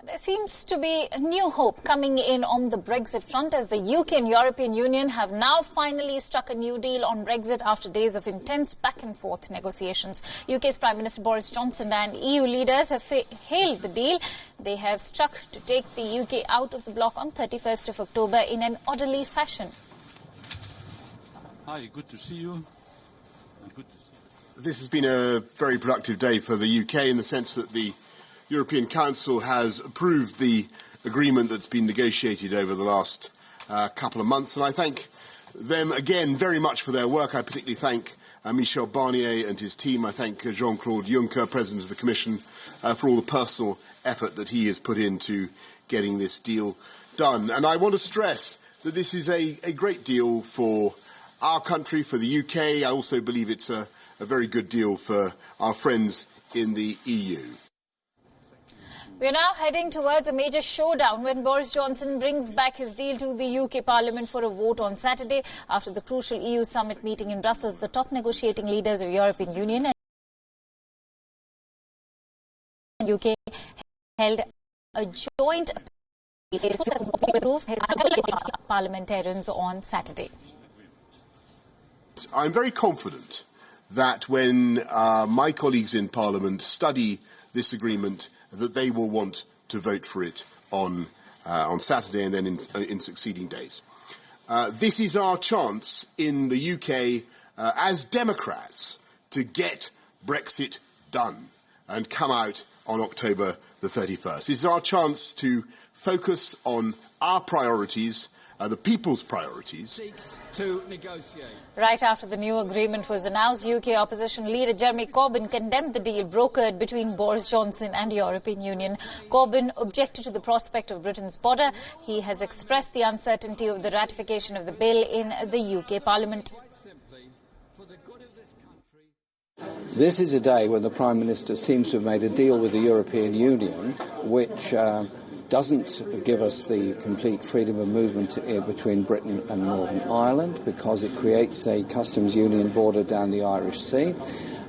There seems to be a new hope coming in on the Brexit front as the UK and European Union have now finally struck a new deal on Brexit after days of intense back-and-forth negotiations. UK's Prime Minister Boris Johnson and EU leaders have hailed the deal. They have struck to take the UK out of the bloc on 31st of October in an orderly fashion. Hi, good to see you. This has been a very productive day for the UK in the sense that the European Council has approved the agreement that's been negotiated over the last couple of months, and I thank them again very much for their work. I particularly thank Michel Barnier and his team. I thank Jean-Claude Juncker, President of the Commission, for all the personal effort that he has put into getting this deal done. And I want to stress that this is a great deal for our country, for the UK. I also believe it's a very good deal for our friends in the EU. We are now heading towards a major showdown when Boris Johnson brings back his deal to the UK Parliament for a vote on Saturday. After the crucial EU summit meeting in Brussels, the top negotiating leaders of the European Union and UK held a joint parliamentarians on Saturday. I'm very confident that when my colleagues in Parliament study this agreement, that they will want to vote for it on Saturday and then in succeeding days. This is our chance in the UK as Democrats to get Brexit done and come out on October the 31st. This is our chance to focus on our priorities, the people's priorities. Seeks to negotiate. Right after the new agreement was announced, UK opposition leader Jeremy Corbyn condemned the deal brokered between Boris Johnson and the European Union. Corbyn objected to the prospect of Britain's border. He has expressed the uncertainty of the ratification of the bill in the UK Parliament. This is a day when the Prime Minister seems to have made a deal with the European Union which doesn't give us the complete freedom of movement between Britain and Northern Ireland because it creates a customs union border down the Irish Sea.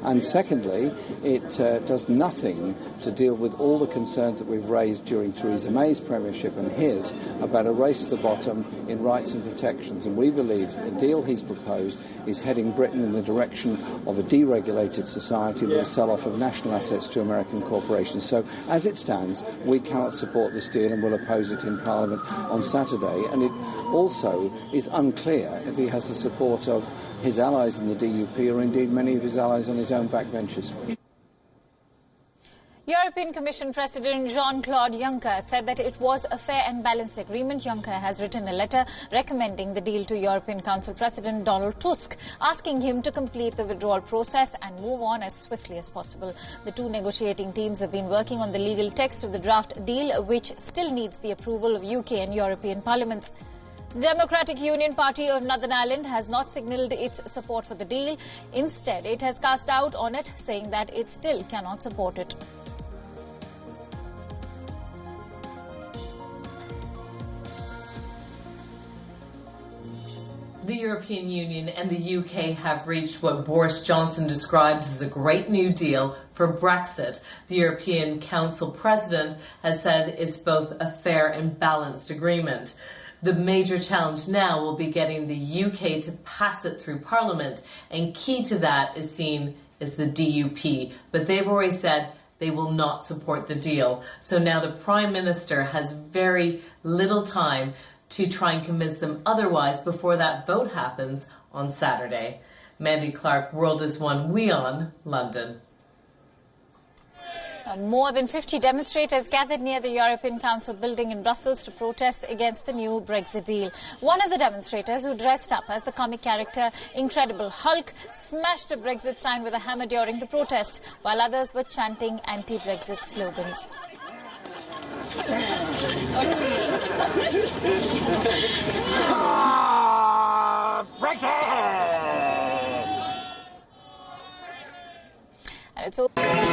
And secondly, it does nothing to deal with all the concerns that we've raised during Theresa May's premiership and his about a race to the bottom in rights and protections. And we believe the deal he's proposed is heading Britain in the direction of a deregulated society with a sell-off of national assets to American corporations. So as it stands, we cannot support this deal and will oppose it in Parliament on Saturday. And it also is unclear if he has the support of his allies in the DUP or indeed many of his allies on his own backbenches. European Commission President Jean-Claude Juncker said that it was a fair and balanced agreement. Juncker has written a letter recommending the deal to European Council President Donald Tusk, asking him to complete the withdrawal process and move on as swiftly as possible. The two negotiating teams have been working on the legal text of the draft deal, which still needs the approval of UK and European parliaments. The Democratic Union Party of Northern Ireland has not signalled its support for the deal. Instead, it has cast doubt on it, saying that it still cannot support it. The European Union and the UK have reached what Boris Johnson describes as a great new deal for Brexit. The European Council President has said it's both a fair and balanced agreement. The major challenge now will be getting the UK to pass it through Parliament, and key to that is seen as the DUP. But they've already said they will not support the deal. So now the Prime Minister has very little time to try and convince them otherwise before that vote happens on Saturday. Mandy Clark, World is One, WION, London. More than 50 demonstrators gathered near the European Council building in Brussels to protest against the new Brexit deal. One of the demonstrators, who dressed up as the comic character Incredible Hulk, smashed a Brexit sign with a hammer during the protest, while others were chanting anti-Brexit slogans. Brexit! And it's over.